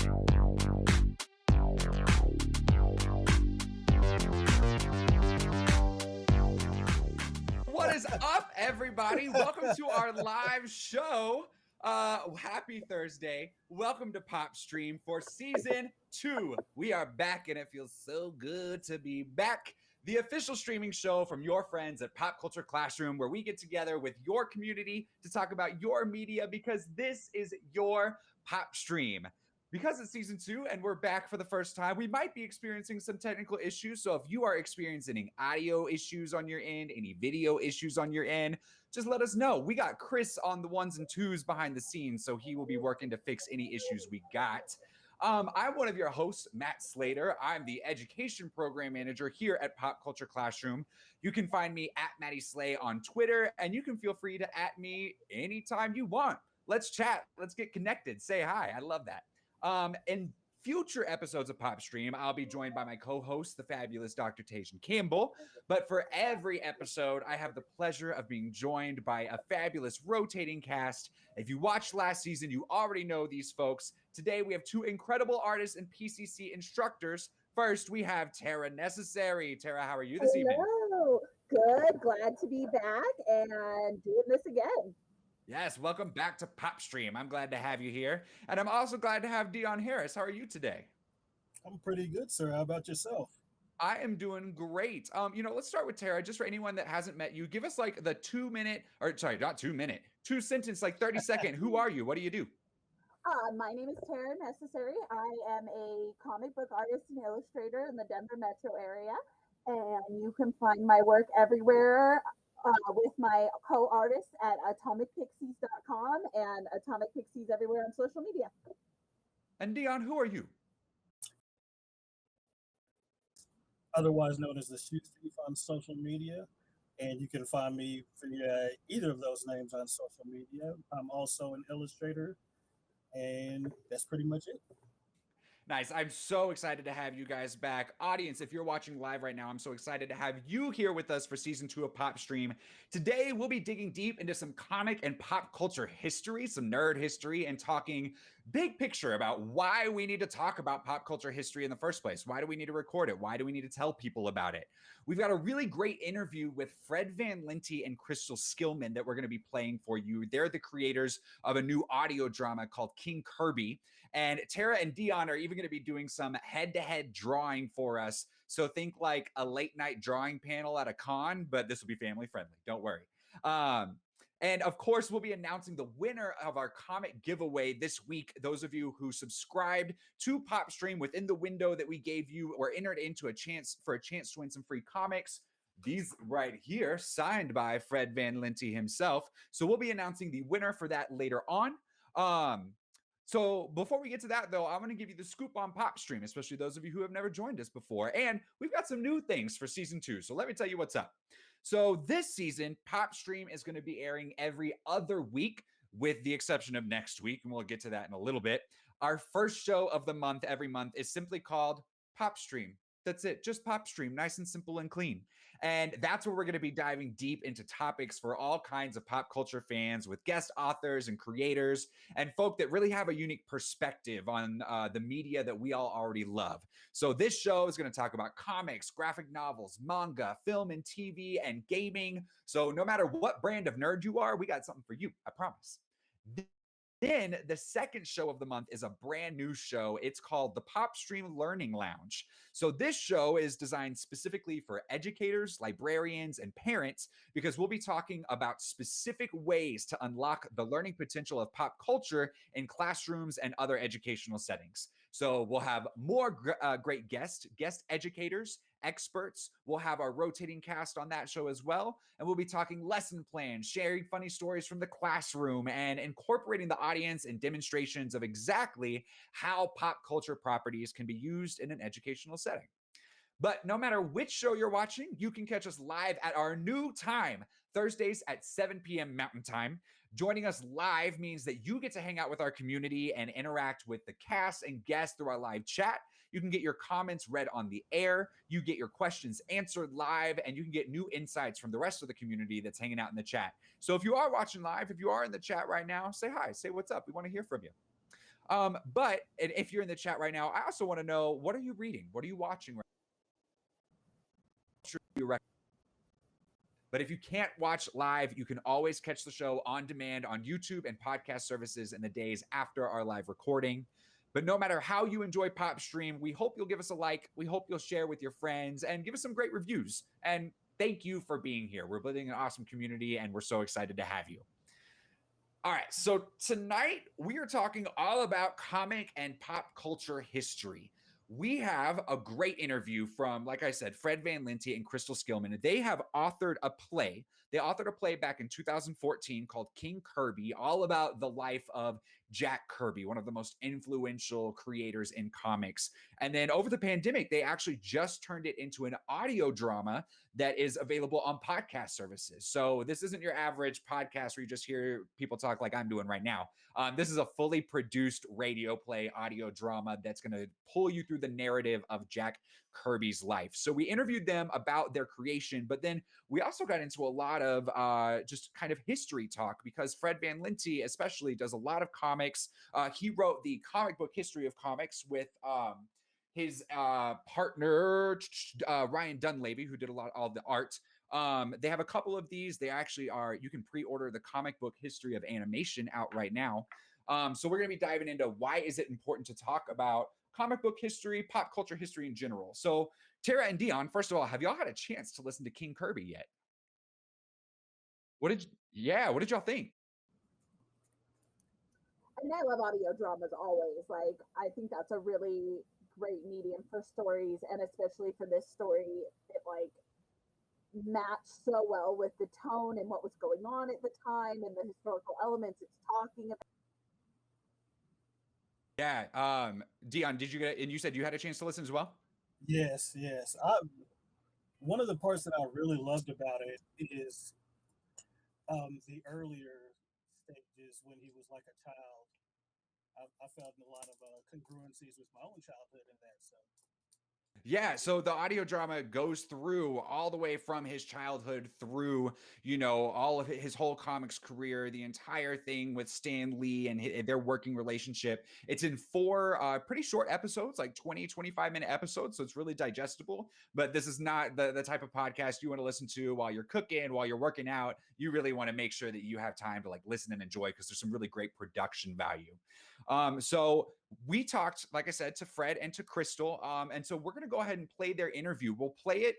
What is up, everybody? Welcome to our live show. Happy Thursday. Welcome to PopStream for season 2. We are back, and it feels so good to be back. The official streaming show from your friends at Pop Culture Classroom, where we get together with your community to talk about your media, because this is your PopStream. Because it's season 2 and we're back for the first time, we might be experiencing some technical issues. So if you are experiencing any audio issues on your end, any video issues on your end, just let us know. We got Chris on the ones and twos behind the scenes, so he will be working to fix any issues we got. I'm one of your hosts, Matt Slater. I'm the Education Program Manager here at Pop Culture Classroom. You can find me at Maddie Slay on Twitter, and you can feel free to @ me anytime you want. Let's chat. Let's get connected. Say hi. I love that. In future episodes of PopStream, I'll be joined by my co-host, the fabulous Dr. Tajan Campbell. But for every episode, I have the pleasure of being joined by a fabulous rotating cast. If you watched last season, you already know these folks. Today, we have 2 incredible artists and PCC instructors. First, we have Terra Necessary. Terra, how are you this evening? Hello. Good. Glad to be back and doing this again. Yes, welcome back to PopStream. I'm glad to have you here. And I'm also glad to have Dion Harris. How are you today? I'm pretty good, sir. How about yourself? I am doing great. Let's start with Terra. Just for anyone that hasn't met you, give us like the 2-minute, or sorry, not 2-minute, 2-sentence, like 30-second. Who are you? What do you do? My name is Terra Necessary. I am a comic book artist and illustrator in the Denver metro area. And you can find my work everywhere with my co-artists at atomicpixies.com and Atomic Pixies everywhere on social media. And Dion, who are you? Otherwise known as the Shoe Thief on social media. And you can find me via either of those names on social media. I'm also an illustrator, and that's pretty much it. Nice. I'm so excited to have you guys back. Audience, if you're watching live right now, I'm so excited to have you here with us for season 2 of PopStream. Today, we'll be digging deep into some comic and pop culture history, some nerd history, and talking big picture about why we need to talk about pop culture history in the first place. Why do we need to record it? Why do we need to tell people about it? We've got a really great interview with Fred Van Lente and Crystal Skillman that we're going to be playing for you. They're the creators of a new audio drama called King Kirby. And Terra and Dion are even going to be doing some head-to-head drawing for us. So think like a late-night drawing panel at a con, but this will be family-friendly. Don't worry. And of course, we'll be announcing the winner of our comic giveaway this week. Those of you who subscribed to PopStream within the window that we gave you or entered into a chance to win some free comics. These right here, signed by Fred Van Lente himself. So we'll be announcing the winner for that later on. So before we get to that, though, I'm going to give you the scoop on PopStream, especially those of you who have never joined us before. And we've got some new things for season 2. So let me tell you what's up. So this season, PopStream is going to be airing every other week, with the exception of next week. And we'll get to that in a little bit. Our first show of the month, every month, is simply called PopStream. That's it. Just PopStream. Nice and simple and clean. And that's where we're going to be diving deep into topics for all kinds of pop culture fans, with guest authors and creators and folk that really have a unique perspective on the media that we all already love. So this show is going to talk about comics, graphic novels, manga, film and TV, and gaming. So no matter what brand of nerd you are, we got something for you. I promise. Then the second show of the month is a brand new show. It's called the PopStream Learning Lounge. So this show is designed specifically for educators, librarians, and parents, because we'll be talking about specific ways to unlock the learning potential of pop culture in classrooms and other educational settings. So we'll have more great guest educators, experts. We'll have our rotating cast on that show as well. And we'll be talking lesson plans, sharing funny stories from the classroom, and incorporating the audience in demonstrations of exactly how pop culture properties can be used in an educational setting. But no matter which show you're watching, you can catch us live at our new time, Thursdays at 7 p.m. Mountain Time. Joining us live means that you get to hang out with our community and interact with the cast and guests through our live chat. You can get your comments read on the air. You get your questions answered live, and you can get new insights from the rest of the community that's hanging out in the chat. So if you are watching live, if you are in the chat right now, say hi, say what's up. We want to hear from you. But and if you're in the chat right now, I also want to know, what are you reading? What are you watching right now? But if you can't watch live, you can always catch the show on demand on YouTube and podcast services in the days after our live recording. But no matter how you enjoy PopStream, we hope you'll give us a like. We hope you'll share with your friends and give us some great reviews. And thank you for being here. We're building an awesome community, and we're so excited to have you. All right, so tonight we are talking all about comic and pop culture history. We have a great interview from, like I said, Fred Van Lente and Crystal Skillman. They have authored a play. They authored a play back in 2014 called King Kirby, all about the life of Jack Kirby, one of the most influential creators in comics. And then over the pandemic, they actually just turned it into an audio drama that is available on podcast services. So this isn't your average podcast where you just hear people talk like I'm doing right now. This is a fully produced radio play audio drama that's going to pull you through the narrative of Jack Kirby's life. So we interviewed them about their creation, but then we also got into a lot of just kind of history talk, because Fred Van Lente especially does a lot of comics. He wrote the comic book history of comics with his partner Ryan Dunleavy, who did all the art. They have a couple of these. They actually are, you can pre-order the comic book history of animation out right now. So we're going to be diving into why is it important to talk about comic book history, pop culture history in general. So Terra and Dion, first of all, have y'all had a chance to listen to King Kirby yet? What did y'all think? I mean, I love audio dramas always. Like, I think that's a really great medium for stories, and especially for this story, it like matched so well with the tone and what was going on at the time and the historical elements it's talking about. Yeah. Dion, did you get, and you said you had a chance to listen as well? Yes. One of the parts that I really loved about it is the earlier stages when he was like a child. I felt a lot of congruencies with my own childhood in that. So Yeah, so the audio drama goes through all the way from his childhood through, all of his whole comics career, the entire thing with Stan Lee and their working relationship. It's in 4 pretty short episodes, like 20, 25-minute episodes, so it's really digestible. But this is not the type of podcast you want to listen to while you're cooking, while you're working out. You really want to make sure that you have time to like listen and enjoy, because there's some really great production value. So we talked, like I said, to Fred and to Crystal. And so we're going to go ahead and play their interview. We'll play it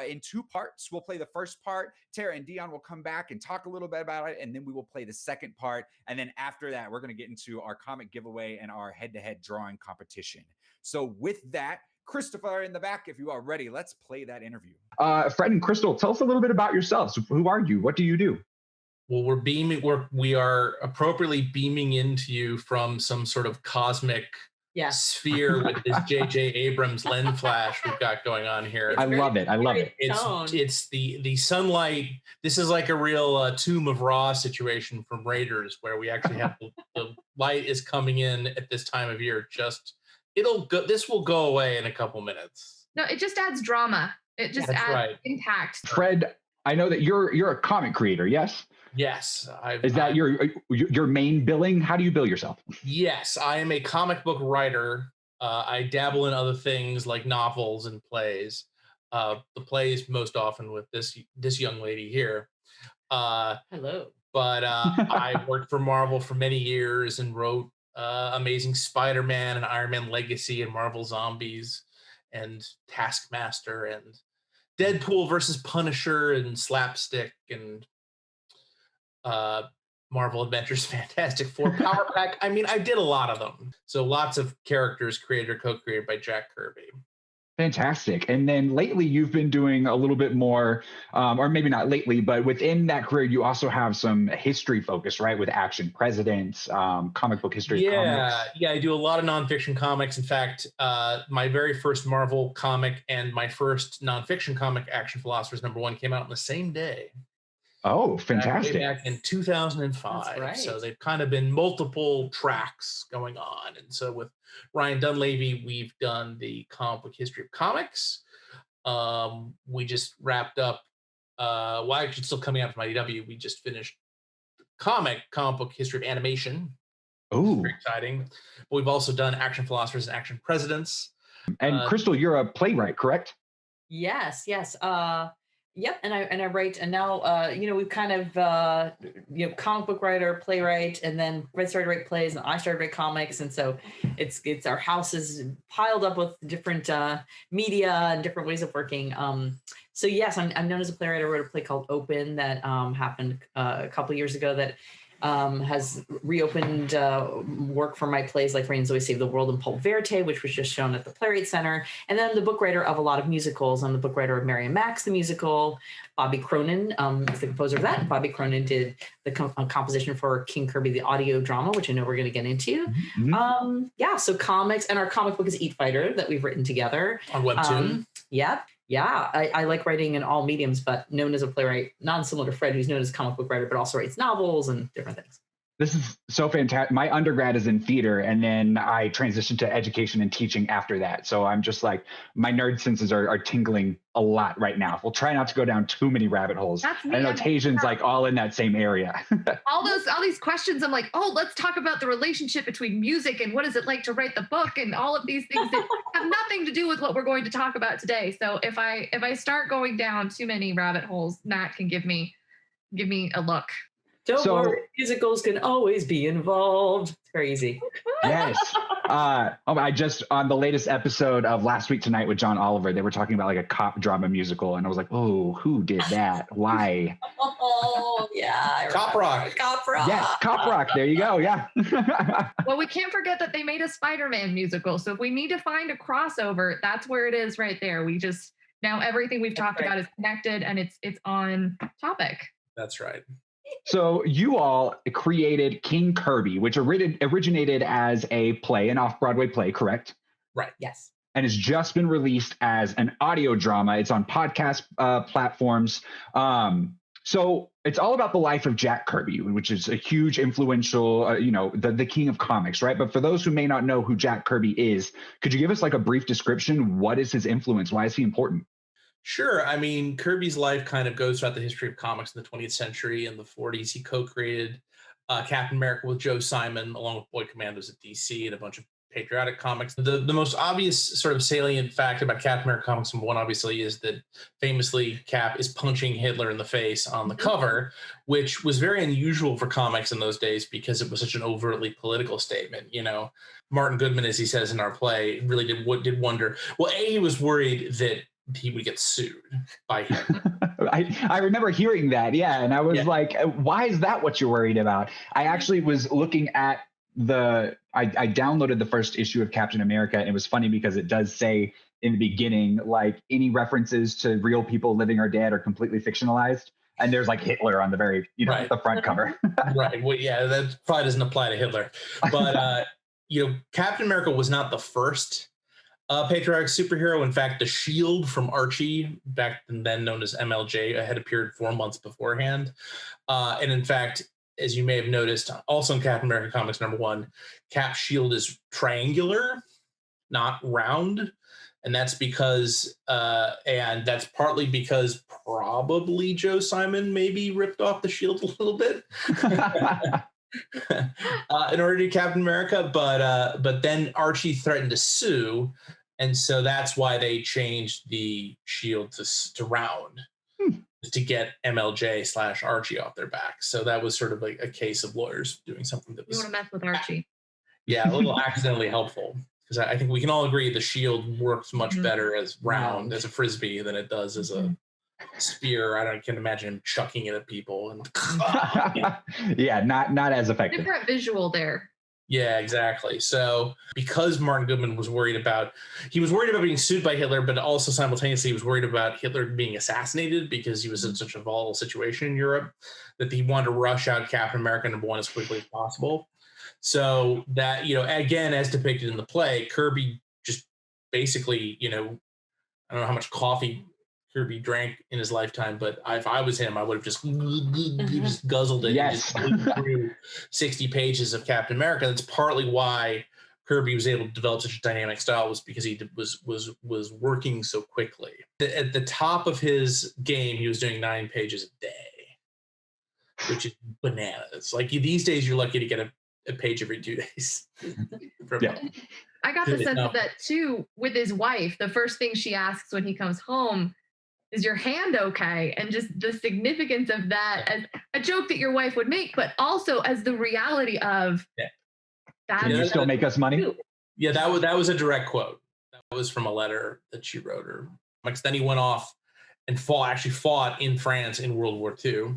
in 2 parts. We'll play the first part. Tara and Dion will come back and talk a little bit about it. And then we will play the second part. And then after that, we're going to get into our comic giveaway and our head-to-head drawing competition. So with that, Christopher in the back, if you are ready, let's play that interview. Fred and Crystal, tell us a little bit about yourselves. Who are you? What do you do? Well, we are appropriately beaming into you from some sort of cosmic sphere with this J.J. Abrams lens flash we've got going on here. I love it. It's the sunlight. This is like a real Tomb of Ra situation from Raiders, where we actually have the light is coming in at this time of year. This will go away in a couple minutes. No, it just adds drama. It just adds impact. Fred, I know that you're a comic creator, yes? Yes. Is that your main billing? How do you bill yourself? Yes, I am a comic book writer. I dabble in other things like novels and plays. The plays most often with this young lady here. Hello. But I worked for Marvel for many years and wrote Amazing Spider-Man and Iron Man Legacy and Marvel Zombies and Taskmaster and Deadpool versus Punisher and Slapstick and Marvel Adventures Fantastic Four, Power Pack. I mean, I did a lot of them. So lots of characters created or co-created by Jack Kirby. Fantastic. And then lately you've been doing a little bit more, or maybe not lately, but within that career, you also have some history focus, right? With Action Presidents, comic book history. Yeah, I do a lot of nonfiction comics. In fact, my very first Marvel comic and my first nonfiction comic, Action Philosophers #1, came out on the same day. Oh, fantastic. Back in 2005. That's right. So they've kind of been multiple tracks going on. And so with Ryan Dunleavy, we've done the comic book history of comics. We just wrapped up, actually still coming out from IDW. We just finished comic book history of animation. Oh, very exciting. But we've also done Action Philosophers and Action Presidents. and Crystal, you're a playwright, correct? Yes, yes. Yep. And I write, and now we've kind of comic book writer, playwright, and then Fred started to write plays, and I started to write comics, and so it's our house is piled up with different media and different ways of working. So yes, I'm known as a playwright. I wrote a play called Open that happened a couple years ago that has reopened work for my plays like Rain and Zoe Save the World and Pulp Verite, which was just shown at the Playwright Center. And then the book writer of a lot of musicals. I'm the book writer of Mary and Max, the musical. Bobby Cronin is the composer of that. Bobby Cronin did the composition for King Kirby, the audio drama, which I know we're going to get into. Mm-hmm. So comics, and our comic book is Eat Fighter that we've written together. On Webtoon. Yeah, I like writing in all mediums, but known as a playwright, non-similar to Fred, who's known as a comic book writer, but also writes novels and different things. This is so fantastic. My undergrad is in theater, and then I transitioned to education and teaching after that. So I'm just like, my nerd senses are tingling a lot right now. We'll try not to go down too many rabbit holes. That's me. I know Tajan's like all in that same area. all these questions, I'm like, oh, let's talk about the relationship between music and what is it like to write the book and all of these things that have nothing to do with what we're going to talk about today. So if I start going down too many rabbit holes, Matt can give me a look. Don't worry, musicals can always be involved. It's very easy. Yes. I just, on the latest episode of Last Week Tonight with John Oliver, they were talking about like a cop drama musical. And I was like, oh, who did that? Why? Oh, yeah. Cop Rock. Cop Rock. Yes, Cop Rock. There you go. Yeah. Well, we can't forget that they made a Spider-Man musical. So if we need to find a crossover, that's where it is right there. We just, now everything we've talked about is connected and it's on topic. That's right. So you all created King Kirby, which originated as a play, an off-Broadway play, correct? Right. Yes. And it's just been released as an audio drama. It's on podcast platforms. So it's all about the life of Jack Kirby, which is a huge influential, the king of comics, right? But for those who may not know who Jack Kirby is, could you give us like a brief description? What is his influence? Why is he important? Sure. I mean, Kirby's life kind of goes throughout the history of comics in the 20th century. In the 40s, he co-created Captain America with Joe Simon, along with Boy Commandos at DC and a bunch of patriotic comics. The most obvious sort of salient fact about Captain America comics, one obviously, is that famously Cap is punching Hitler in the face on the cover, which was very unusual for comics in those days because it was such an overtly political statement. You know, Martin Goodman, as he says in our play, really did wonder. Well, he was worried that he would get sued by him. I remember hearing that, and I was like, why is that what you're worried about? I actually was looking at I downloaded the first issue of Captain America, and it was funny because it does say in the beginning, like, any references to real people living or dead are completely fictionalized. And there's like Hitler on the very, the front cover. Right. Well, yeah, that probably doesn't apply to Hitler. But, Captain America was not the first patriotic superhero. In fact, the Shield from Archie, back then known as MLJ, had appeared 4 months beforehand. And in fact, as you may have noticed, also in Captain America Comics #1, Cap's shield is triangular, not round. And that's because, that's partly because probably Joe Simon maybe ripped off the shield a little bit. In order to do Captain America, but then Archie threatened to sue. And so that's why they changed the shield to round to get MLJ/Archie off their back. So that was sort of like a case of lawyers doing something that was. You want to mess with Archie? Yeah, a little accidentally helpful, because I think we can all agree the shield works much better as round as a frisbee than it does as a spear. I can imagine him chucking it at people and. Not as effective. Different visual there. Yeah, exactly. So because Martin Goodman was worried about being sued by Hitler, but also simultaneously he was worried about Hitler being assassinated because he was in such a volatile situation in Europe, that he wanted to rush out Captain America #1 as quickly as possible. So that, again, as depicted in the play, Kirby just basically, I don't know how much coffee Kirby drank in his lifetime, but if I was him, I would have just guzzled it. Yes. And just through 60 pages of Captain America. That's partly why Kirby was able to develop such a dynamic style, was because he was working so quickly. At the top of his game, he was doing 9 pages a day, which is bananas. Like these days, you're lucky to get a a page every 2 days. Yeah. I got the sense No. of that too with his wife. The first thing she asks when he comes home is your hand okay? And just the significance of that as a joke that your wife would make, but also as the reality of that. Can you still make us money? Yeah, that was a direct quote. That was from a letter that she wrote her. Because then he went off and fought in France in World War II.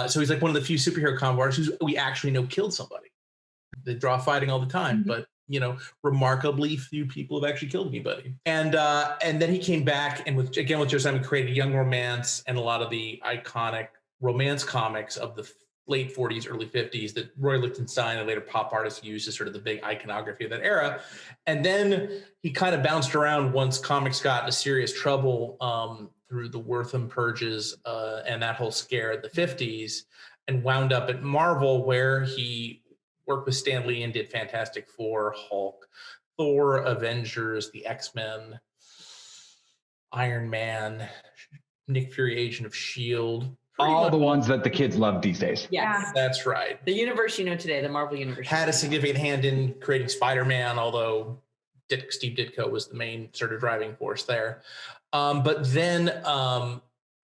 So he's like one of the few superhero comic artists who we actually know killed somebody. They draw fighting all the time, but remarkably few people have actually killed anybody. And then he came back and with Joe Simon created Young Romance and a lot of the iconic romance comics of the late 40s, early 50s that Roy Lichtenstein and later pop artists used as sort of the big iconography of that era. And then he kind of bounced around once comics got into serious trouble through the Wortham purges and that whole scare in the 50s, and wound up at Marvel, where he worked with Stan Lee and did Fantastic Four, Hulk, Thor, Avengers, the X-Men, Iron Man, Nick Fury, Agent of S.H.I.E.L.D. All the ones that the kids love these days. Yes. That's right. The universe you know today, the Marvel universe. Had a significant hand in creating Spider-Man, although Steve Ditko was the main sort of driving force there. But then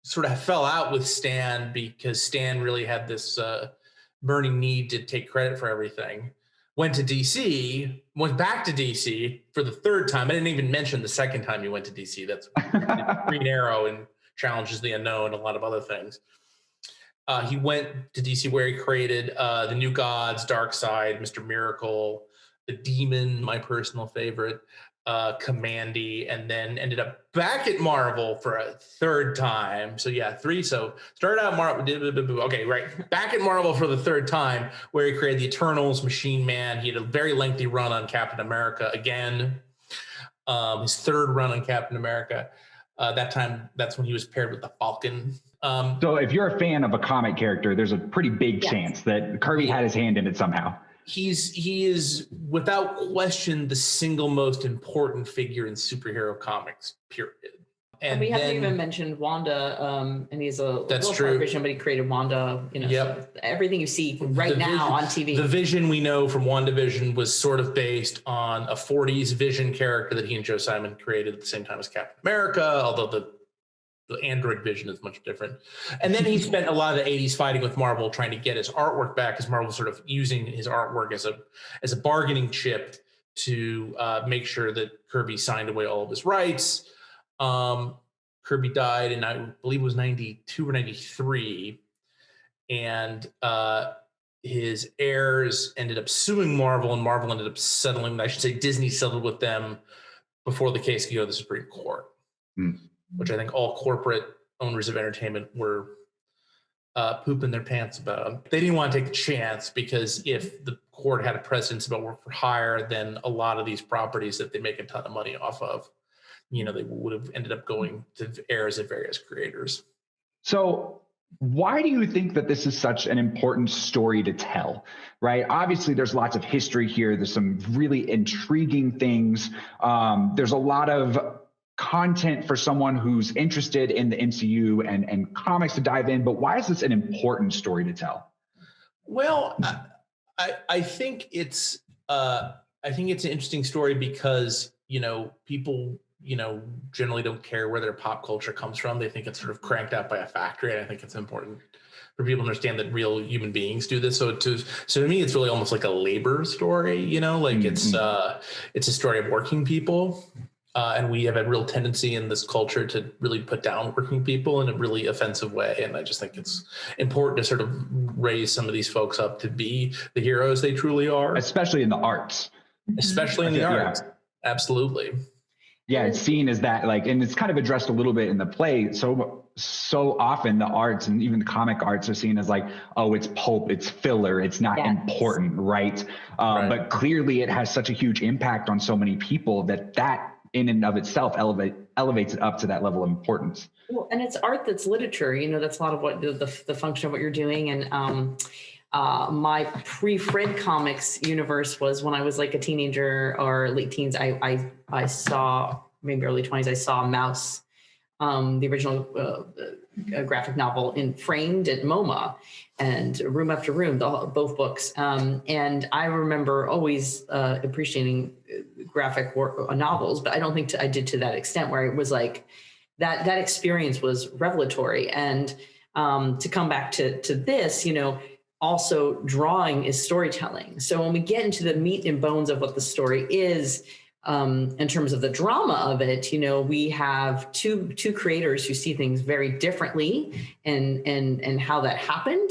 sort of fell out with Stan because Stan really had this burning need to take credit for everything. Went back to DC for the third time. I didn't even mention the second time he went to DC. That's Green Arrow and Challenges the Unknown, and a lot of other things. He went to DC where he created the New Gods, Darkseid, Mr. Miracle, the Demon, my personal favorite, Commandy, and then ended up back at Marvel for a third time. So yeah, three. So started out Marvel. Okay, right. Back at Marvel for the third time, where he created the Eternals, Machine Man. He had a very lengthy run on Captain America again. His third run on Captain America. That time, that's when he was paired with the Falcon. So if you're a fan of a comic character, there's a pretty big chance that Kirby had his hand in it somehow. He is without question the single most important figure in superhero comics, period. And we haven't even mentioned Wanda, and he's a that's little true. Vision, but he created Wanda. Yep. So everything you see now on TV. The Vision we know from WandaVision was sort of based on a 40s Vision character that he and Joe Simon created at the same time as Captain America, although the Android Vision is much different. And then he spent a lot of the 80s fighting with Marvel, trying to get his artwork back, because Marvel was sort of using his artwork as a bargaining chip to make sure that Kirby signed away all of his rights. Kirby died in, I believe it was 92 or 93. And his heirs ended up suing Marvel, and Marvel ended up settling. I should say Disney settled with them before the case could go to the Supreme Court. Which I think all corporate owners of entertainment were pooping their pants about. They didn't want to take the chance, because if the court had a precedence about work for hire, then a lot of these properties that they make a ton of money off of, they would have ended up going to heirs of various creators. So why do you think that this is such an important story to tell, right? Obviously, there's lots of history here. There's some really intriguing things. There's a lot of content for someone who's interested in the MCU and comics to dive in, but why is this an important story to tell? Well, I think it's an interesting story because people generally don't care where their pop culture comes from. They think it's sort of cranked out by a factory, and I think it's important for people to understand that real human beings do this. So to me, it's really almost like a labor story. It's a story of working people. And we have a real tendency in this culture to really put down working people in a really offensive way. And I just think it's important to sort of raise some of these folks up to be the heroes they truly are. Especially in the arts. Especially in the arts. Absolutely. Yeah, it's seen as that, and it's kind of addressed a little bit in the play. So often the arts and even the comic arts are seen as it's pulp, it's filler, it's not important, right? But clearly it has such a huge impact on so many people that in and of itself elevates it up to that level of importance. Well, and it's art that's literature. That's a lot of what the function of what you're doing. And my pre-Fred comics universe was when I was like a teenager or late teens. I saw, maybe early 20s, I saw Mouse the original graphic novel in framed at MoMA and Room After Room, both books. And I remember always appreciating graphic novels, but I don't think I did to that extent where it was like that experience was revelatory. And to come back to this, also drawing is storytelling. So when we get into the meat and bones of what the story is, in terms of the drama of it, we have two creators who see things very differently and how that happened.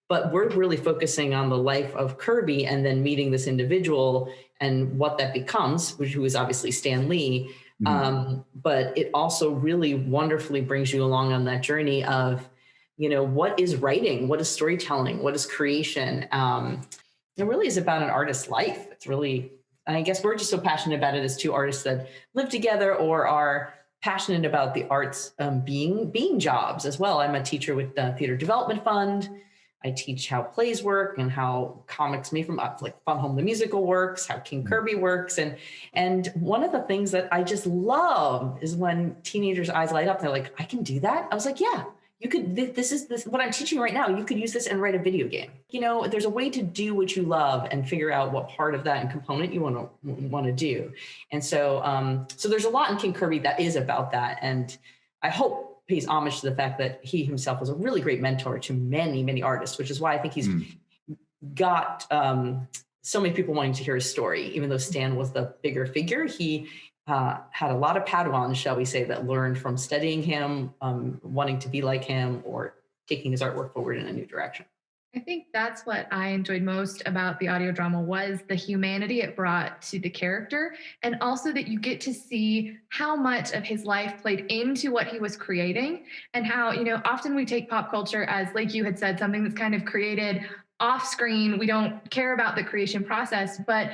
But we're really focusing on the life of Kirby and then meeting this individual and what that becomes, who is obviously Stan Lee. But it also really wonderfully brings you along on that journey of, what is writing? What is storytelling? What is creation? It really is about an artist's life. It's really, and I guess we're just so passionate about it as two artists that live together or are passionate about the arts being jobs as well. I'm a teacher with the Theater Development Fund. I teach how plays work and how comics made from like Fun Home the Musical works, how King Kirby works. And one of the things that I just love is when teenagers' eyes light up, they're like, I can do that. I was like, yeah, you could, this is what I'm teaching right now. You could use this and write a video game. There's a way to do what you love and figure out what part of that and component you want to do. And so, so there's a lot in King Kirby that is about that. And I hope pays homage to the fact that he himself was a really great mentor to many, many artists, which is why I think he's got so many people wanting to hear his story. Even though Stan was the bigger figure, he had a lot of Padawans, shall we say, that learned from studying him, wanting to be like him, or taking his artwork forward in a new direction. I think that's what I enjoyed most about the audio drama was the humanity it brought to the character, and also that you get to see how much of his life played into what he was creating, and how, often we take pop culture as, like you had said, something that's kind of created off screen. We don't care about the creation process, but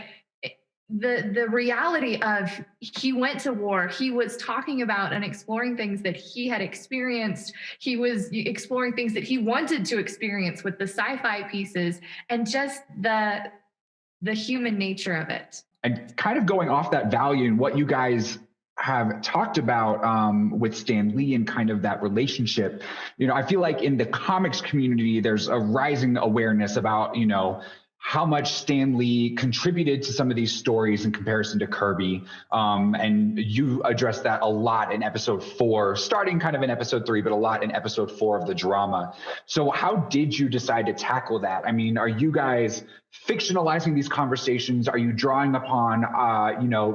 the reality of he went to war, he was talking about and exploring things that he had experienced. He was exploring things that he wanted to experience with the sci-fi pieces and just the human nature of it. And kind of going off that value and what you guys have talked about with Stan Lee and kind of that relationship, I feel like in the comics community, there's a rising awareness about, how much Stan Lee contributed to some of these stories in comparison to Kirby. And you addressed that a lot in episode 4, starting kind of in episode 3, but a lot in episode 4 of the drama. So how did you decide to tackle that? I mean, are you guys fictionalizing these conversations? Are you drawing upon,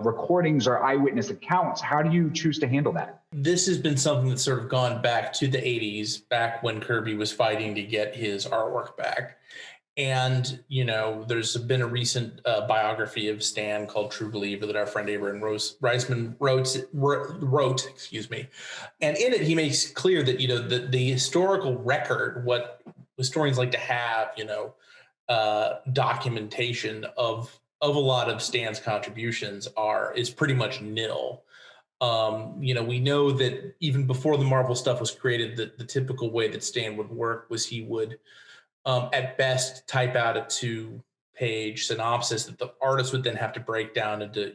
recordings or eyewitness accounts? How do you choose to handle that? This has been something that's sort of gone back to the 80s, back when Kirby was fighting to get his artwork back. And, there's been a recent biography of Stan called True Believer that our friend Abraham Reisman wrote, excuse me. And in it, he makes clear that, the historical record, what historians like to have, documentation of a lot of Stan's contributions is pretty much nil. We know that even before the Marvel stuff was created, the typical way that Stan would work was he would, at best, type out a 2-page synopsis that the artist would then have to break down into,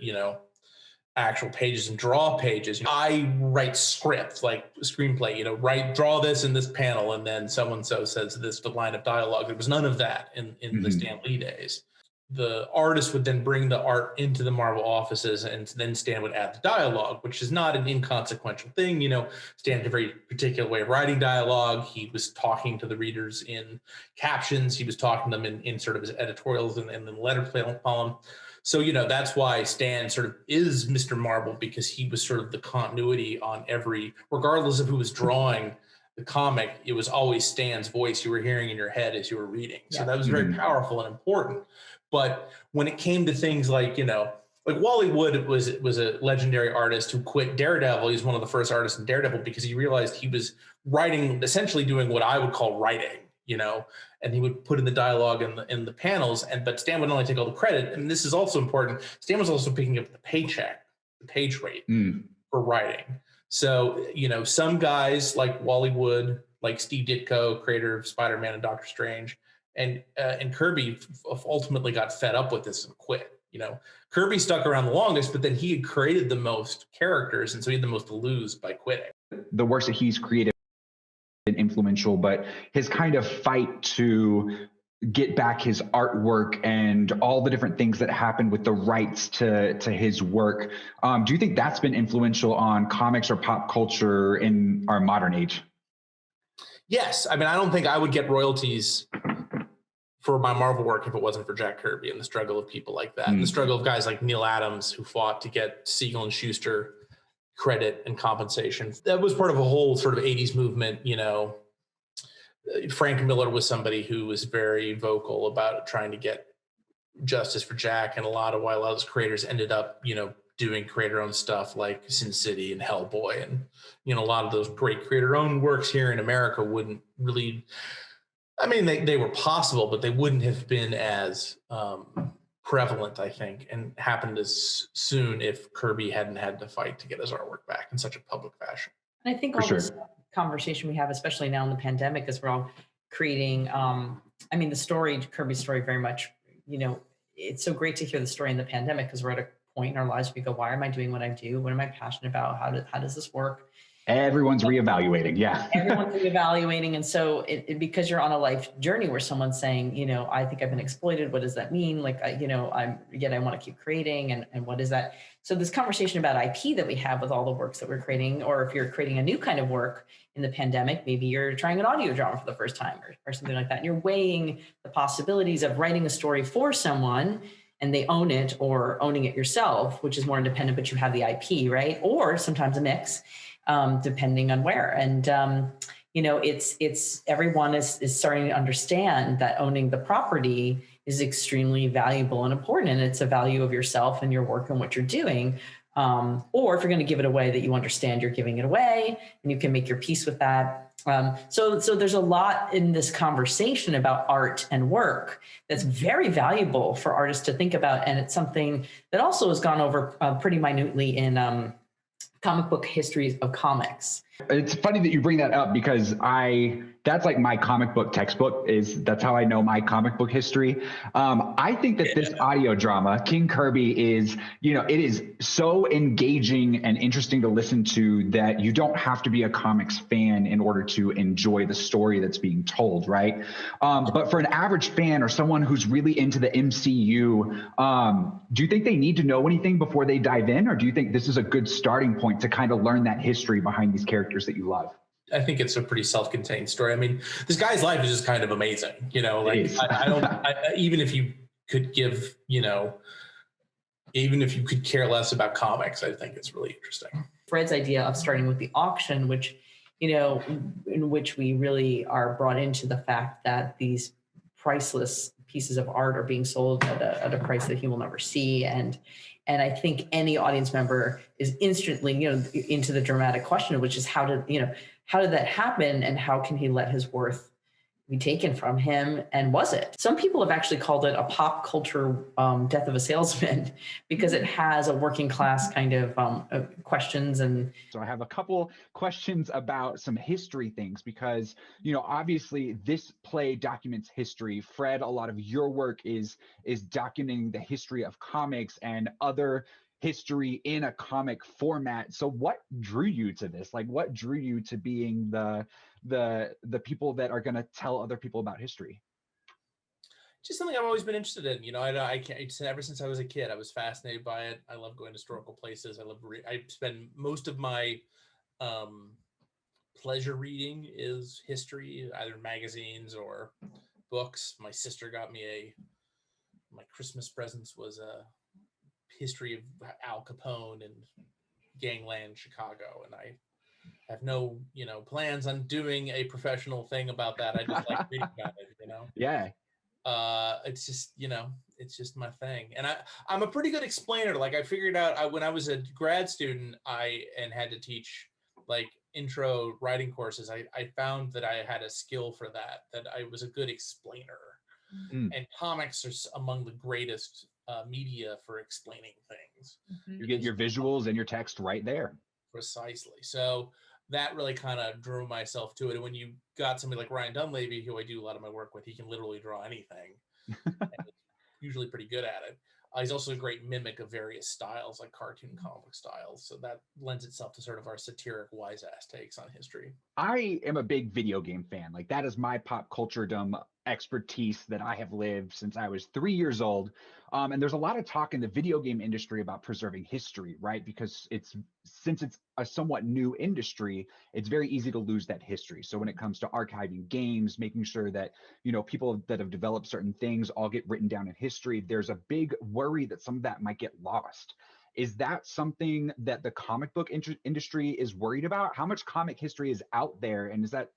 actual pages and draw pages. I write scripts like screenplay, draw this in this panel, and then so-and-so says this line of dialogue. There was none of that in the Stan Lee days. The artist would then bring the art into the Marvel offices, and then Stan would add the dialogue, which is not an inconsequential thing. Stan had a very particular way of writing dialogue. He was talking to the readers in captions. He was talking to them in sort of his editorials and the letter column. So, that's why Stan sort of is Mr. Marvel, because he was sort of the continuity on regardless of who was drawing the comic, it was always Stan's voice you were hearing in your head as you were reading. So that was very powerful and important. But when it came to things like, like Wally Wood was a legendary artist who quit Daredevil. He's one of the first artists in Daredevil because he realized he was writing, essentially doing what I would call writing, and he would put in the dialogue in the panels, but Stan would only take all the credit. And this is also important. Stan was also picking up the page rate for writing. So, some guys like Wally Wood, like Steve Ditko, creator of Spider-Man and Doctor Strange, and Kirby ultimately got fed up with this and quit. Kirby stuck around the longest, but then he had created the most characters, and so he had the most to lose by quitting. the works that he's created and influential, but his kind of fight to get back his artwork and all the different things that happened with the rights to his work. Do you think that's been influential on comics or pop culture in our modern age? Yes. I mean, I don't think I would get royalties for my Marvel work if it wasn't for Jack Kirby and the struggle of people like that, and the struggle of guys like Neil Adams who fought to get Siegel and Schuster credit and compensation. That was part of a whole sort of 80s movement. You know, Frank Miller was somebody who was very vocal about trying to get justice for Jack, and a lot of those creators ended up, you know, doing creator-owned stuff like Sin City and Hellboy, and you know, a lot of those great creator-owned works here in America wouldn't really. I mean, they were possible, but they wouldn't have been as prevalent, I think, and happened as soon if Kirby hadn't had to fight to get his artwork back in such a public fashion. And I think all this conversation we have, especially now in the pandemic, is we're all creating. I mean, the story, Kirby's story, very much. You know, it's so great to hear the story in the pandemic because we're at a point in our lives where we go, "Why am I doing what I do? What am I passionate about? How does this work?" Everyone's reevaluating. Yeah. Everyone's reevaluating. And so because you're on a life journey where someone's saying, you know, I think I've been exploited. What does that mean? Like, you know, I want to keep creating. And what is that? So this conversation about IP that we have with all the works that we're creating, or if you're creating a new kind of work in the pandemic, maybe you're trying an audio drama for the first time or something like that. And you're weighing the possibilities of writing a story for someone and they own it, or owning it yourself, which is more independent, but you have the IP, right? Or sometimes a mix. Depending on where. And, you know, it's everyone is starting to understand that owning the property is extremely valuable and important. And it's a value of yourself and your work and what you're doing. Or if you're going to give it away, that you understand you're giving it away and you can make your peace with that. So there's a lot in this conversation about art and work that's very valuable for artists to think about. And it's something that also has gone over pretty minutely in comic book histories of comics. It's funny that you bring that up because that's like my comic book textbook. That's how I know my comic book history. I think that this audio drama, King Kirby, is, you know, it is so engaging and interesting to listen to that you don't have to be a comics fan in order to enjoy the story that's being told, right? But for an average fan or someone who's really into the MCU, do you think they need to know anything before they dive in, or do you think this is a good starting point to kind of learn that history behind these characters that you love? I think it's a pretty self-contained story. I mean, this guy's life is just kind of amazing, you know, like even if you could give, you know, even if you could care less about comics, I think it's really interesting. Fred's idea of starting with the auction, which, you know, in which we really are brought into the fact that these priceless pieces of art are being sold at a price that he will never see. And I think any audience member is instantly, you know, into the dramatic question, which is how did that happen, and how can he let his worth be taken from him, and was it? Some people have actually called it a pop culture death of a salesman because it has a working class kind of questions. And so I have a couple questions about some history things because, you know, obviously this play documents history. Fred, a lot of your work is documenting the history of comics and other history in a comic format. So what drew you to this? Like, what drew you to being the people that are going to tell other people about history? Just something I've always been interested in. You know, I can't, ever since I was a kid, I was fascinated by it. I love going to historical places. I spend most of my pleasure reading is history, either magazines or books. My sister got me my Christmas presents was a history of Al Capone and gangland Chicago, and I have no, you know, plans on doing a professional thing about that. I just like reading about it, you know. Yeah. It's just, you know, it's just my thing, and I'm a pretty good explainer. Like I figured out when I was a grad student, and had to teach like intro writing courses. I found that I had a skill for that I was a good explainer. And comics are among the greatest media for explaining things. You get your visuals and your text right there. Precisely. So that really kind of drew myself to it. And when you got somebody like Ryan Dunleavy, who I do a lot of my work with, he can literally draw anything. And he's usually pretty good at it. He's also a great mimic of various styles, like cartoon comic book styles. So that lends itself to sort of our satiric wise ass takes on history. I am a big video game fan. Like that is my pop culturedom expertise that I have lived since I was 3 years old. And there's a lot of talk in the video game industry about preserving history, right? Because since it's a somewhat new industry, it's very easy to lose that history. So when it comes to archiving games, making sure that, people that have developed certain things all get written down in history, there's a big worry that some of that might get lost. Is that something that the comic book industry is worried about? How much comic history is out there? And is that,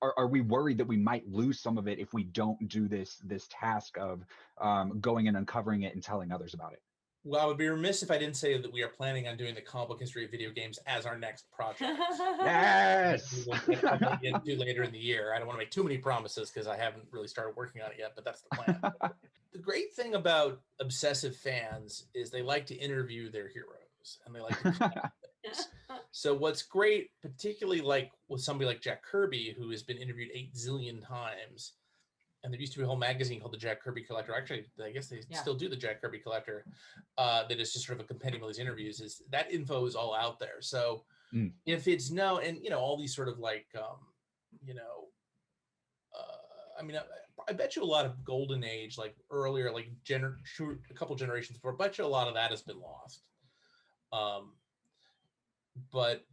are we worried that we might lose some of it if we don't do this task of going and uncovering it and telling others about it? Well, I would be remiss if I didn't say that we are planning on doing the comic book history of video games as our next project. Yes. We'll get into later in the year. I don't want to make too many promises because I haven't really started working on it yet, but that's the plan. The great thing about obsessive fans is they like to interview their heroes and they like to things. So what's great, particularly like with somebody like Jack Kirby, who has been interviewed 8 zillion times, and there used to be a whole magazine called the Jack Kirby Collector. Actually, I guess they still do the Jack Kirby Collector. That is just sort of a compendium of these interviews. Is that info is all out there. So if it's and all these sort of like, I bet you a lot of golden age, like earlier, like a couple generations before, I bet you a lot of that has been lost. But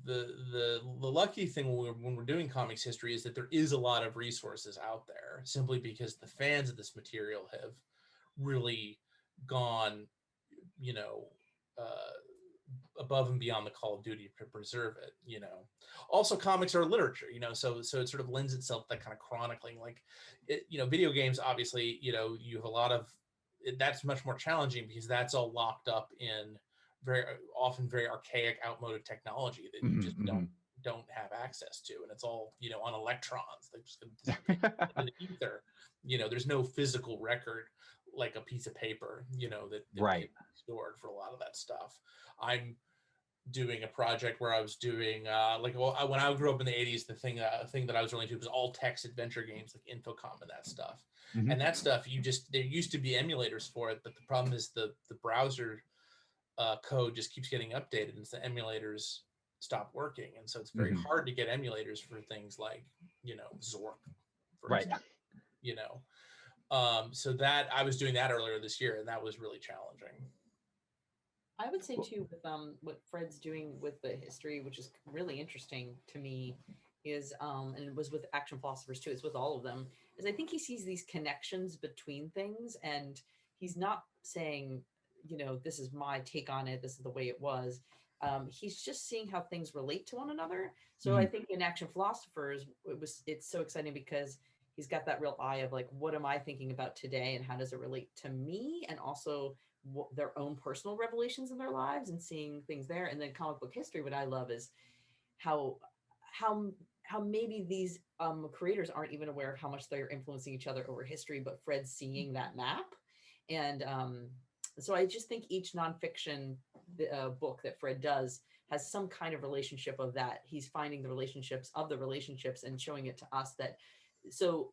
the lucky thing when we're doing comics history is that there is a lot of resources out there, simply because the fans of this material have really gone, above and beyond the call of duty to preserve it. Also comics are literature, so it sort of lends itself to that kind of chronicling, like video games, obviously, you have a lot of that's much more challenging because that's all locked up in very often very archaic, outmoded technology that you just don't have access to, and it's all on electrons. They're just going to in the ether. There's no physical record like a piece of paper. That right stored for a lot of that stuff. I'm doing a project where I was doing when I grew up in the 80s, the thing that I was really into was all text adventure games like Infocom and that stuff. And that stuff there used to be emulators for it, but the problem is the browser code just keeps getting updated and the emulators stop working, and so it's very hard to get emulators for things like Zork, for example. So that I was doing that earlier this year, and that was really challenging. I would say too, with what Fred's doing with the history, which is really interesting to me, is and it was with action philosophers too, it's with all of them, is I think he sees these connections between things, and he's not saying, this is my take on it, this is the way it was. He's just seeing how things relate to one another. So I think in action philosophers, it's so exciting because he's got that real eye of like, what am I thinking about today and how does it relate to me? And also their own personal revelations in their lives and seeing things there. And then comic book history, what I love is how maybe these creators aren't even aware of how much they're influencing each other over history, but Fred's seeing that map. And so I just think each nonfiction book that Fred does has some kind of relationship of that. He's finding the relationships of the relationships and showing it to us that so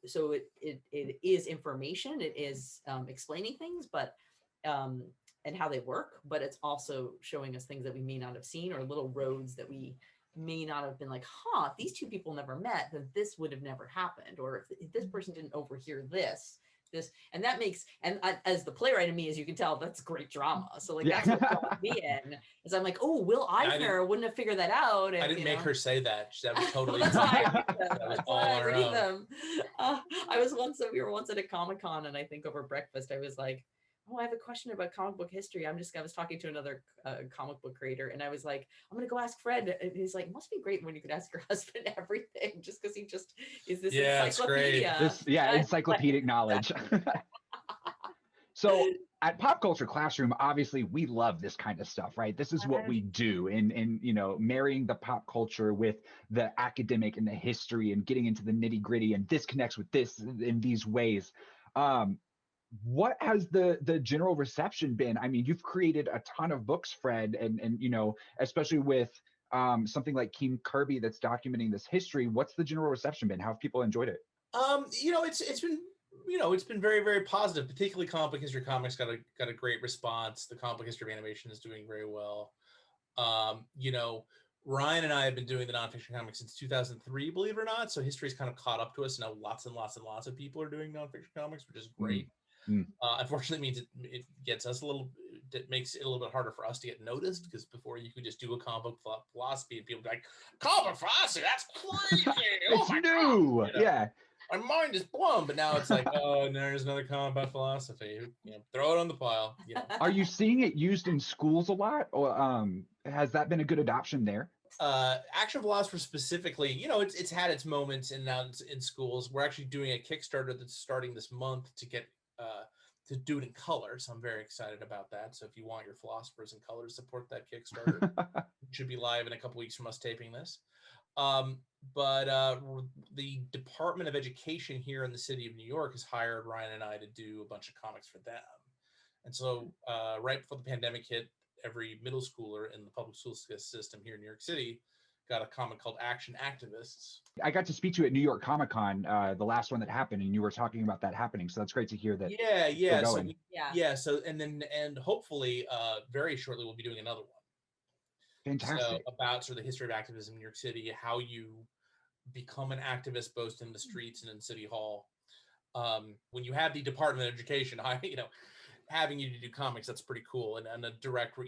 it is information, it is explaining things, but and how they work, but it's also showing us things that we may not have seen, or little roads that we may not have been like, if these two people never met, then this would have never happened, or if this person didn't overhear this, and that makes, and as the playwright in me, as you can tell, that's great drama. So like that's what brought me in, is I'm like, Will Eisner wouldn't have figured that out. And, I didn't make her say that. That was totally that's why that was all I on her read own. them. We were once at a Comic-Con, and I think over breakfast I was like, I have a question about comic book history. I was talking to another comic book creator, and I was like, I'm going to go ask Fred. And he's like, it must be great when you could ask your husband everything, just because he just is this encyclopedia. It's great. Encyclopedic knowledge. So at Pop Culture Classroom, obviously we love this kind of stuff, right? This is what we do, and marrying the pop culture with the academic and the history and getting into the nitty gritty, and this connects with this in these ways. What has the general reception been? I mean, you've created a ton of books, Fred, and especially with something like King Kirby that's documenting this history. What's the general reception been? How have people enjoyed it? It's been It's been very, very positive. Particularly Comic Book History Comics got a great response. The Comic Book History of Animation is doing very well. Ryan and I have been doing the nonfiction comics since 2003, believe it or not. So history's kind of caught up to us. Now lots and lots and lots of people are doing nonfiction comics, which is great. Unfortunately, it means it gets us it makes it a little bit harder for us to get noticed, because before you could just do a comic book philosophy and people would be like, comic philosophy, that's crazy. It's new. Yeah. My mind is blown. But now it's like, oh, there's another comic about philosophy. Throw it on the pile. Are you seeing it used in schools a lot, or has that been a good adoption there? Action philosopher specifically, it's had its moments, and now it's in schools. We're actually doing a Kickstarter that's starting this month to get to do it in color, so I'm very excited about that. So if you want your philosophers in color to support that Kickstarter, it should be live in a couple weeks from us taping this. But the Department of Education here in the city of New York has hired Ryan and I to do a bunch of comics for them. And so right before the pandemic hit, every middle schooler in the public school system here in New York City got a comic called Action Activists. I got to speak to you at New York Comic Con, the last one that happened, and you were talking about that happening. So that's great to hear that. Yeah. So and hopefully very shortly we'll be doing another one. Fantastic. So about sort of the history of activism in New York City, how you become an activist both in the streets and in City Hall. When you have the Department of Education, having you to do comics, that's pretty cool, and a direct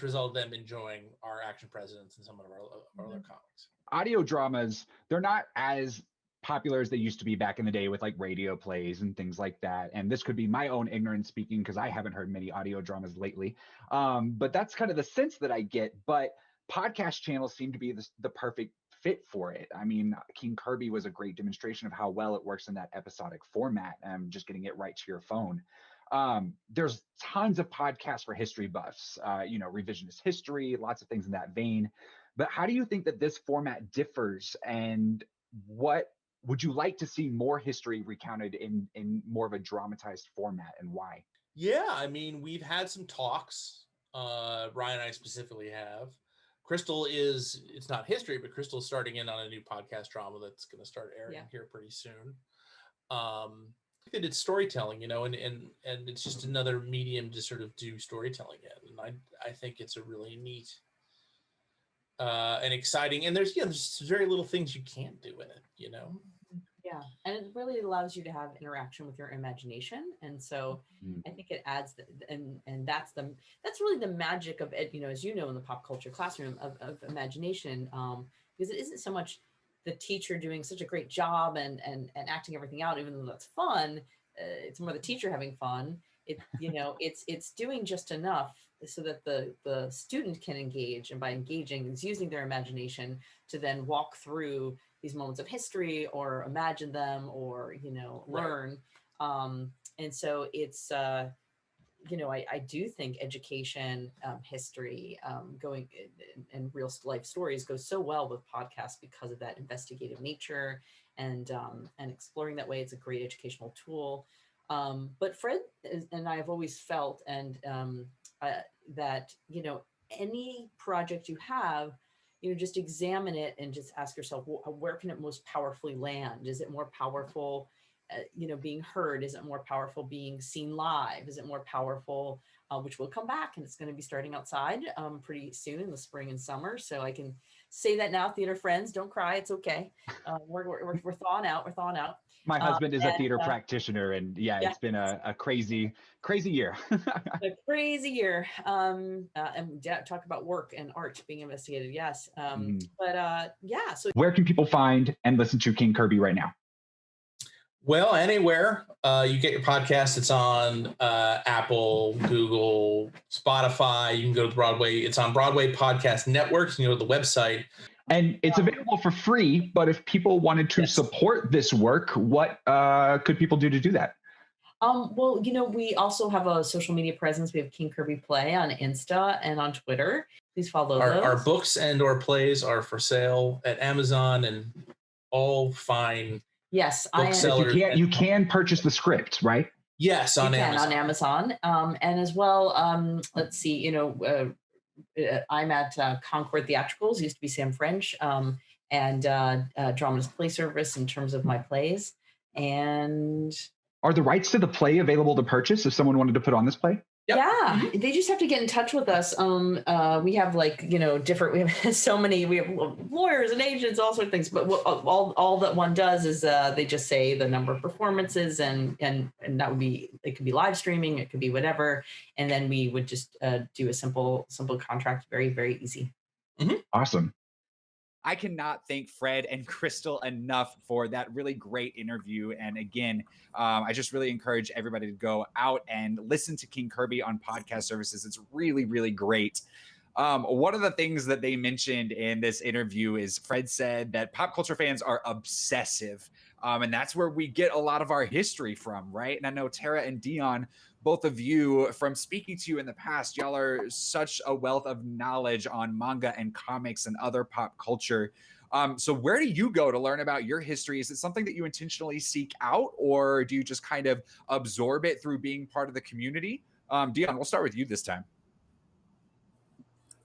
result of them enjoying our Action Presidents and some of our other comics. Audio dramas, they're not as popular as they used to be back in the day with like radio plays and things like that. And this could be my own ignorance speaking, because I haven't heard many audio dramas lately. But that's kind of the sense that I get. But podcast channels seem to be the perfect fit for it. I mean, King Kirby was a great demonstration of how well it works in that episodic format, and just getting it right to your phone. There's tons of podcasts for history buffs, revisionist history, lots of things in that vein. But how do you think that this format differs, and what would you like to see more history recounted in more of a dramatized format, and why? Yeah, I mean, we've had some talks. Ryan and I specifically have. Crystal it's not history, but Crystal's starting in on a new podcast drama that's going to start airing here pretty soon. It's storytelling, and it's just another medium to sort of do storytelling in. And I think it's a really neat and exciting, and there's very little things you can't do in it, Yeah, and it really allows you to have interaction with your imagination, and so I think it adds and that's really the magic of it, as you know, in the pop culture classroom of imagination, because it isn't so much the teacher doing such a great job and acting everything out, even though that's fun. It's more the teacher having fun. It's doing just enough so that the student can engage, and by engaging is using their imagination to then walk through these moments of history or imagine them or learn. And so it's I do think education, history, going and real life stories go so well with podcasts because of that investigative nature and exploring that way. It's a great educational tool. But Fred and I have always felt that any project you have, just examine it and just ask yourself, where can it most powerfully land? Is it more powerful being heard? Is it more powerful being seen live? Is it more powerful, which will come back, and it's going to be starting outside pretty soon in the spring and summer. So I can say that now, theater friends, don't cry. It's okay. We're thawing out. We're thawing out. My husband is a theater practitioner, and it's been a crazy year. A crazy year. And talk about work and art being investigated. Yes. But so where can people find and listen to King Kirby right now? Well, anywhere you get your podcast. It's on Apple, Google, Spotify. You can go to Broadway. It's on Broadway Podcast Networks. You can go to the website. And it's available for free. But if people wanted to support this work, what could people do to do that? Well, we also have a social media presence. We have King Kirby Play on Insta and on Twitter. Please follow those. Our books and or plays are for sale at Amazon and all fine. Yes, you can purchase the script, right? Yes, on Amazon. And as well, let's see, I'm at Concord Theatricals, used to be Sam French, and Dramatist Play Service in terms of my plays. And Are the rights to the play available to purchase if someone wanted to put on this play? Yep. Yeah, they just have to get in touch with us. We have like, different, we have so many, we have lawyers and agents, all sorts of things, but all that one does is they just say the number of performances and that would be, it could be live streaming, it could be whatever. And then we would just do a simple contract, very, very easy. Awesome. I cannot thank Fred and Crystal enough for that really great interview. And again, I just really encourage everybody to go out and listen to King Kirby on podcast services. It's really, really great. One of the things that they mentioned in this interview is Fred said that pop culture fans are obsessive. And that's where we get a lot of our history from, right? And I know Terra and Dion, both of you, from speaking to you in the past, y'all are such a wealth of knowledge on manga and comics and other pop culture. So where do you go to learn about your history? Is it something that you intentionally seek out, or do you just kind of absorb it through being part of the community? Dion, we'll start with you this time.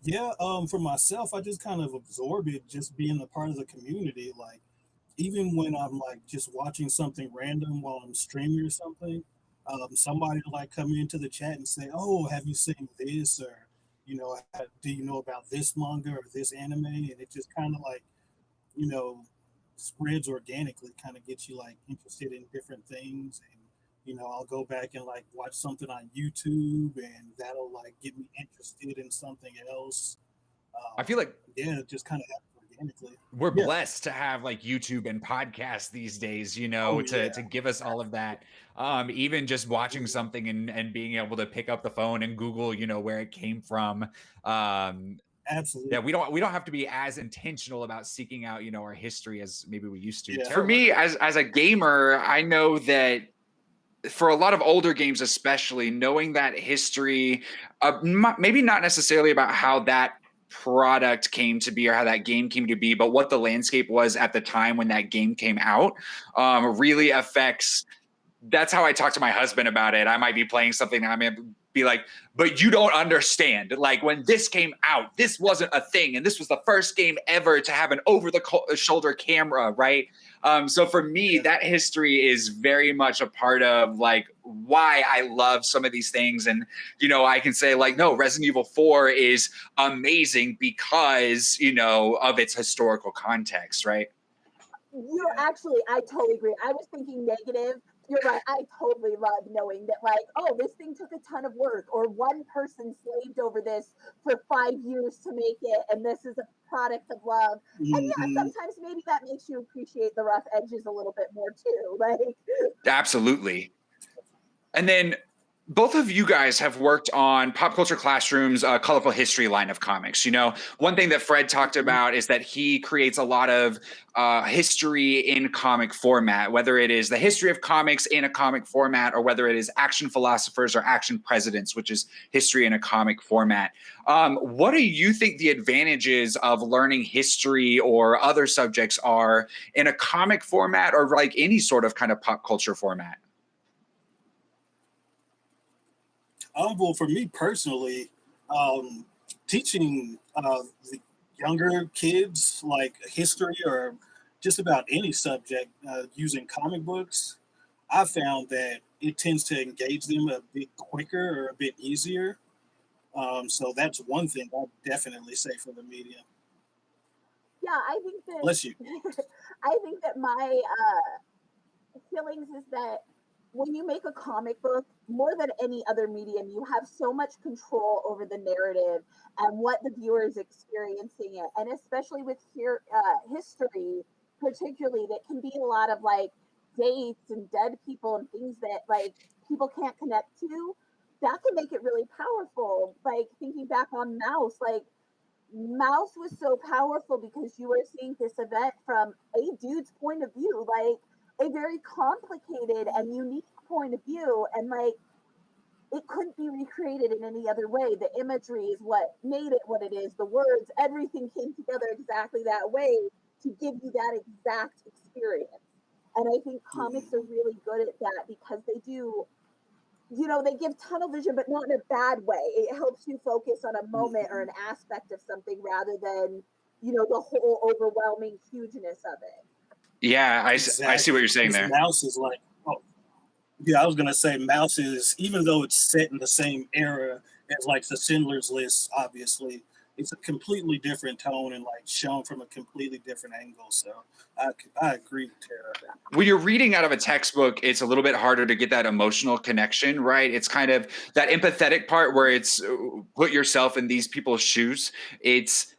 Yeah, for myself, I just kind of absorb it, just being a part of the community. Like, even when I'm like just watching something random while I'm streaming or something, somebody will like come into the chat and say, "Oh, have you seen this?" Or, "Do you know about this manga or this anime?" And it just kind of like, spreads organically, kind of gets you like interested in different things. And I'll go back and like watch something on YouTube, and that'll like get me interested in something else. I feel like it just kind of happens organically. We're blessed to have like YouTube and podcasts these days, to give us all of that. Even just watching something and being able to pick up the phone and Google, where it came from. Absolutely. Yeah, we don't have to be as intentional about seeking out, our history as maybe we used to. Yeah. For me, as a gamer, I know that for a lot of older games, especially, knowing that history, maybe not necessarily about how that product came to be or how that game came to be, but what the landscape was at the time when that game came out, really affects. That's how I talk to my husband about it. I might be playing something and I may be like, "But you don't understand. Like, when this came out, this wasn't a thing. And this was the first game ever to have an over-the-shoulder camera," right? So for me, that history is very much a part of like why I love some of these things. And, I can say like, no, Resident Evil 4 is amazing because, of its historical context, right? I totally agree. I was thinking negative. You're right. I totally love knowing that, like, oh, this thing took a ton of work, or one person slaved over this for 5 years to make it, and this is a product of love. Mm-hmm. And yeah, sometimes maybe that makes you appreciate the rough edges a little bit more too. Like, absolutely. And then both of you guys have worked on Pop Culture Classroom's Colorful History line of comics. One thing that Fred talked about is that he creates a lot of history in comic format, whether it is the history of comics in a comic format or whether it is action philosophers or action presidents, which is history in a comic format. What do you think the advantages of learning history or other subjects are in a comic format or like any sort of kind of pop culture format? Well, for me personally, teaching the younger kids like history or just about any subject using comic books, I found that it tends to engage them a bit quicker or a bit easier. So that's one thing I'll definitely say for the medium. yeah, I think that. Bless you. I think that my feelings is that when you make a comic book, more than any other medium, you have so much control over the narrative and what the viewer is experiencing it. And especially with history, particularly, that can be a lot of like dates and dead people and things that like people can't connect to. That can make it really powerful. Like thinking back on Mouse, like Mouse was so powerful because you were seeing this event from a dude's point of view, like a very complicated and unique point of view, and like it couldn't be recreated in any other way. The imagery is what made it what it is. The words, everything came together exactly that way to give you that exact experience. And I think comics are really good at that because they do, they give tunnel vision, but not in a bad way. It helps you focus on a moment or an aspect of something rather than, the whole overwhelming hugeness of it. Yeah, I see what you're saying there. Mouse is like, Yeah, I was gonna say Mouse is, even though it's set in the same era as like the Schindler's List, obviously, it's a completely different tone and like shown from a completely different angle. So I agree, Tara. When you're reading out of a textbook, it's a little bit harder to get that emotional connection, right? It's kind of that empathetic part where it's put yourself in these people's shoes. It's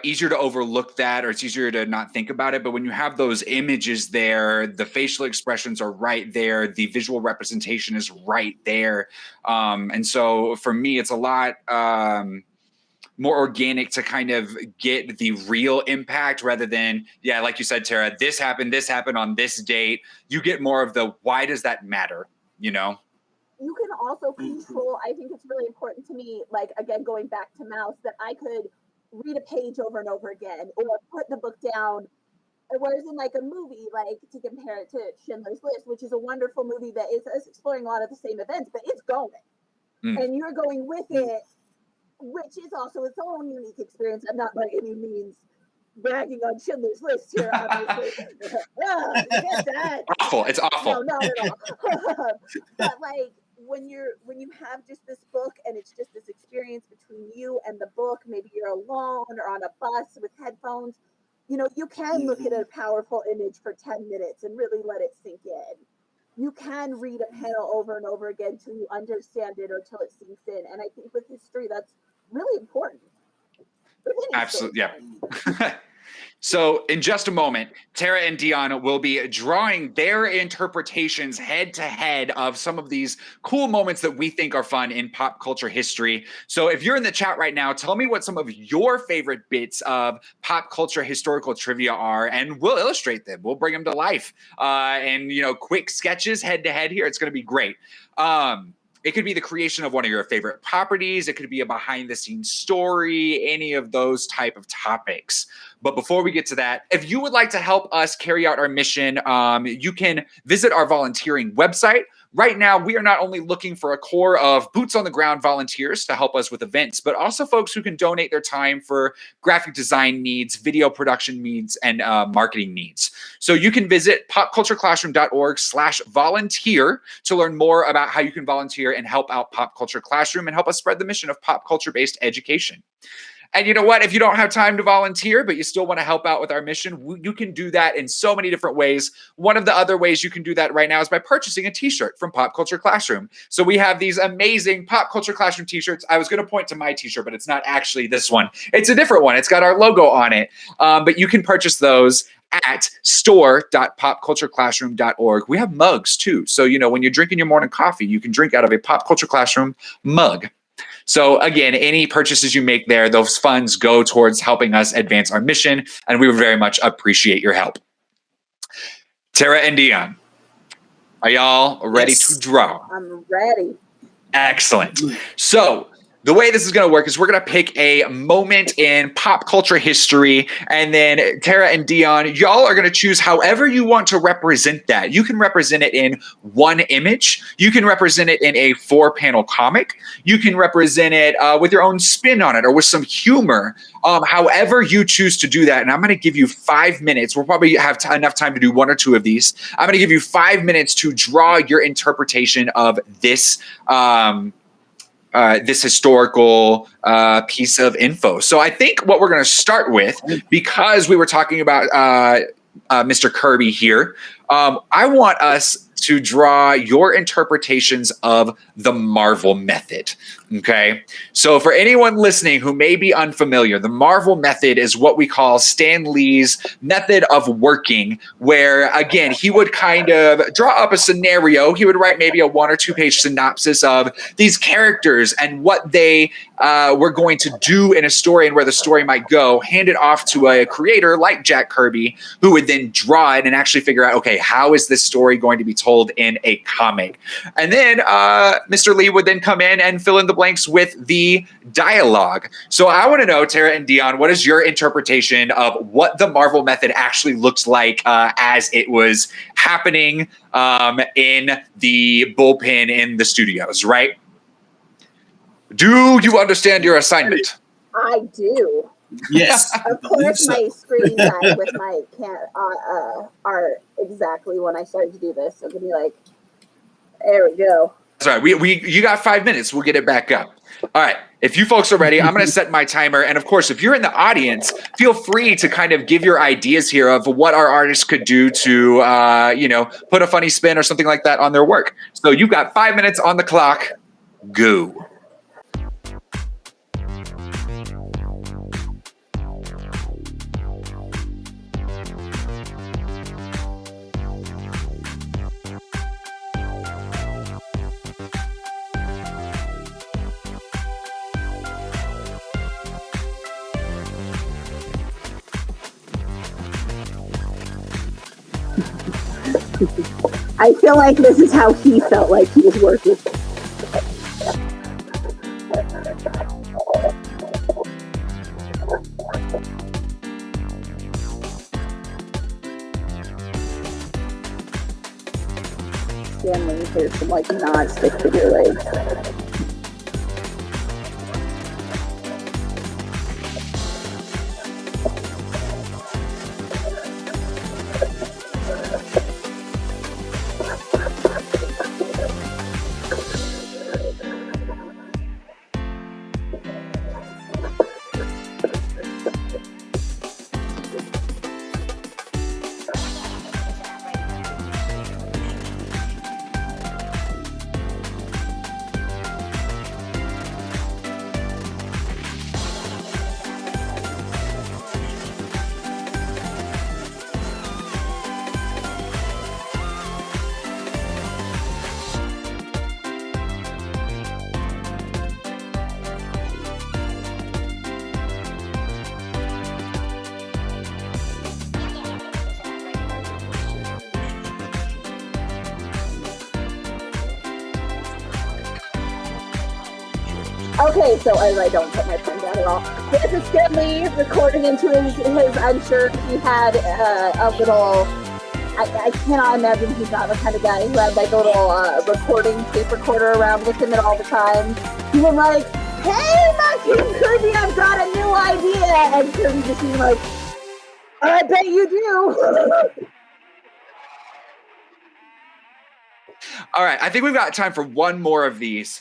easier to overlook that, or it's easier to not think about it. But when you have those images there, the facial expressions are right there, the visual representation is right there. And so for me, it's a lot more organic to kind of get the real impact rather than, yeah, like you said, Tara, this happened on this date. You get more of the why does that matter, you know? You can also control, I think it's really important to me, like, again, going back to Mouse, that I could read a page over and over again or put the book down. Whereas in like a movie, like to compare it to Schindler's List, which is a wonderful movie that is exploring a lot of the same events, but it's going. And you're going with it, which is also its own unique experience. I'm not by any means bragging on Schindler's List here, obviously. Awful. It's awful. No, not at all. But like when you have just this book and it's just this experience between you and the book, maybe you're alone or on a bus with headphones, you know, you can look at a powerful image for 10 minutes and really let it sink in. You can read a panel over and over again till you understand it or till it sinks in. And I think with history, that's really important. Absolutely, yeah. So in just a moment, Tara and Dion will be drawing their interpretations head to head of some of these cool moments that we think are fun in pop culture history. So if you're in the chat right now, tell me what some of your favorite bits of pop culture historical trivia are, and we'll illustrate them. We'll bring them to life. And, you know, quick sketches head to head here. It's going to be great. It could be the creation of one of your favorite properties. It could be a behind the scenes story, any of those type of topics. But before we get to that, if you would like to help us carry out our mission, you can visit our volunteering website. Right now, we are not only looking for a core of boots on the ground volunteers to help us with events, but also folks who can donate their time for graphic design needs, video production needs, and marketing needs. So you can visit popcultureclassroom.org/volunteer to learn more about how you can volunteer and help out Pop Culture Classroom and help us spread the mission of pop culture-based education. And you know what? If you don't have time to volunteer, but you still want to help out with our mission, you can do that in so many different ways. One of the other ways you can do that right now is by purchasing a t-shirt from Pop Culture Classroom. So we have these amazing Pop Culture Classroom t-shirts. I was going to point to my t-shirt, but it's not actually this one. It's a different one. It's got our logo on it. But you can purchase those at store.popcultureclassroom.org. We have mugs too. So, you know, when you're drinking your morning coffee, you can drink out of a Pop Culture Classroom mug. So again, any purchases you make there, those funds go towards helping us advance our mission, and we would very much appreciate your help. Tara and Dion, are y'all ready to draw? I'm ready. Excellent. So the way this is going to work is we're going to pick a moment in pop culture history, and then Tara and Dion, y'all are going to choose however you want to represent that. You can represent it in one image. You can represent it in a 4-panel comic. You can represent it with your own spin on it or with some humor. However you choose to do that. And I'm going to give you 5 minutes. We'll probably have enough time to do 1 or 2 of these. I'm going to give you 5 minutes to draw your interpretation of this this historical piece of info. So I think what we're going to start with, because we were talking about Mr. Kirby here, I want us to draw your interpretations of the Marvel method. Okay. So for anyone listening who may be unfamiliar, the Marvel method is what we call Stan Lee's method of working, where again, he would kind of draw up a scenario. He would write maybe a 1 or 2 page synopsis of these characters and what they were going to do in a story and where the story might go, hand it off to a creator like Jack Kirby, who would then draw it and actually figure out, okay, how is this story going to be told in a comic? And then Mr. Lee would then come in and fill in the blanks with the dialogue. So I want to know, Tara and Dion, what is your interpretation of what the Marvel method actually looks like as it was happening in the bullpen in the studios, right? Do you understand your assignment? I do. Yes. Of course, my screen time with my are exactly when I started to do this. So give me like There we go. That's right. You got 5 minutes. We'll get it back up. All right. If you folks are ready, I'm going to set my timer. And of course, if you're in the audience, feel free to kind of give your ideas here of what our artists could do to, put a funny spin or something like that on their work. So you've got 5 minutes on the clock. Go. I feel like this is how he felt like he was working. Stanley, there's some like non-stick figure legs. Okay, so as I don't put my pen down at all, this is Stanley recording into his I'm sure he had a little, I cannot imagine he's not the kind of guy who had like a little recording tape recorder around with him at all the time. He was like, hey, my King Kirby, I've got a new idea. And Kirby just being like, I bet you do. All right. I think we've got time for one more of these.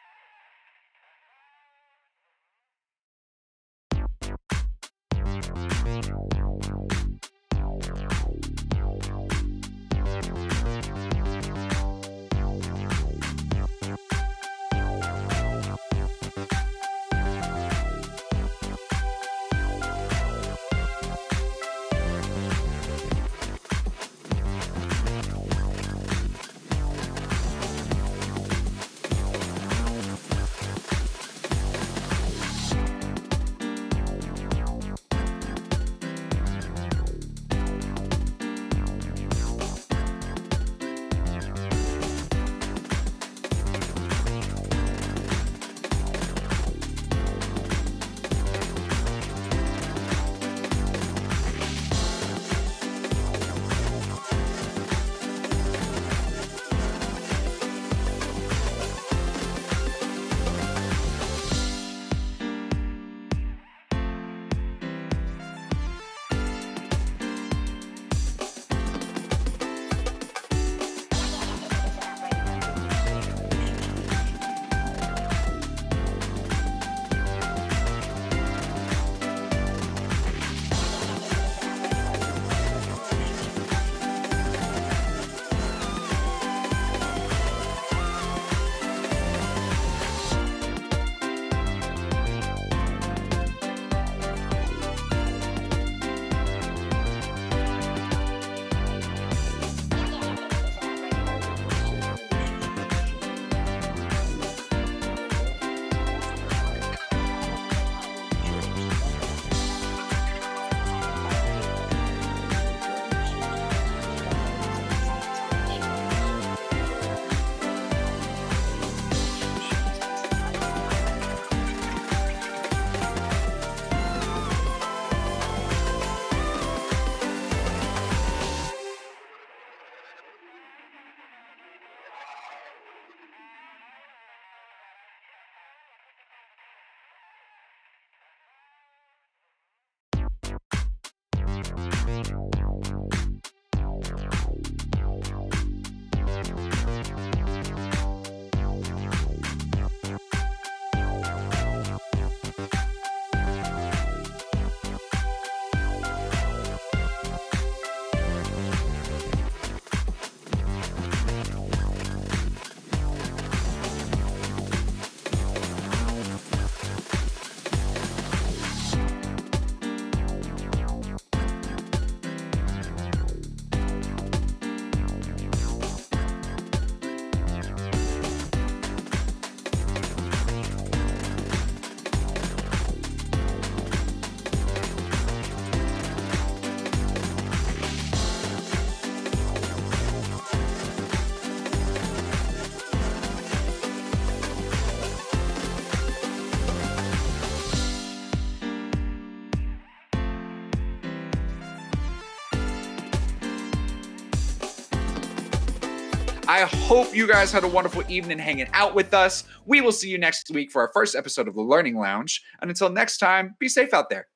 I hope you guys had a wonderful evening hanging out with us. We will see you next week for our first episode of The Learning Lounge. And until next time, be safe out there.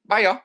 Bye, y'all.